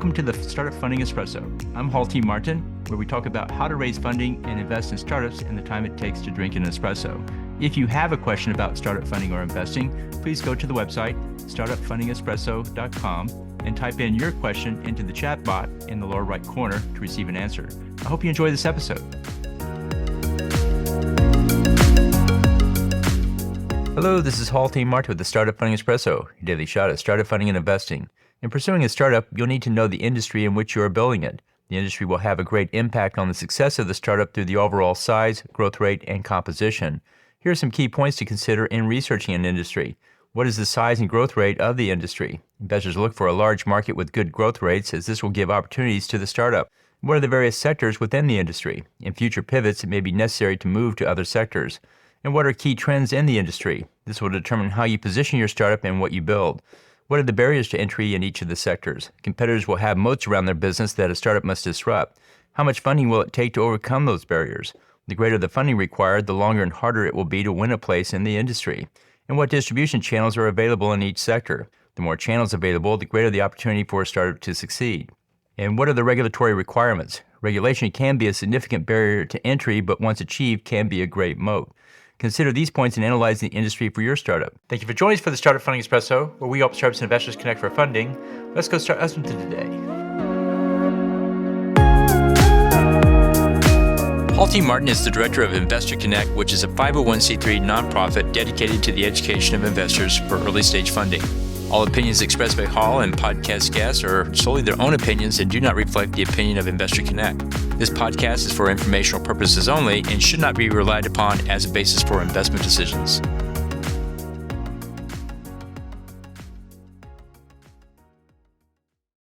Welcome to the Startup Funding Espresso. I'm Halti Martin, where we talk about how to raise funding and invest in startups and the time it takes to drink an espresso. If you have a question about startup funding or investing, please go to the website, startupfundingespresso.com, and type in your question into the chat bot in the lower right corner to receive an answer. I hope you enjoy this episode. Hello, this is Halti Martin with the Startup Funding Espresso, your daily shot at startup funding and investing. In pursuing a startup, you'll need to know the industry in which you are building it. The industry will have a great impact on the success of the startup through the overall size, growth rate, and composition. Here are some key points to consider in researching an industry. What is the size and growth rate of the industry? Investors look for a large market with good growth rates, as this will give opportunities to the startup. What are the various sectors within the industry? In future pivots, it may be necessary to move to other sectors. And what are key trends in the industry? This will determine how you position your startup and what you build. What are the barriers to entry in each of the sectors? Competitors will have moats around their business that a startup must disrupt. How much funding will it take to overcome those barriers? The greater the funding required, the longer and harder it will be to win a place in the industry. And what distribution channels are available in each sector? The more channels available, the greater the opportunity for a startup to succeed. And what are the regulatory requirements? Regulation can be a significant barrier to entry, but once achieved, can be a great moat. Consider these points in analyzing the industry for your startup. Thank you for joining us for the Startup Funding Espresso, where we help startups and investors connect for funding. Let's go start us into today. Halti Martin is the director of Investor Connect, which is a 501c3 nonprofit dedicated to the education of investors for early stage funding. All opinions expressed by Hall and podcast guests are solely their own opinions and do not reflect the opinion of Investor Connect. This podcast is for informational purposes only and should not be relied upon as a basis for investment decisions.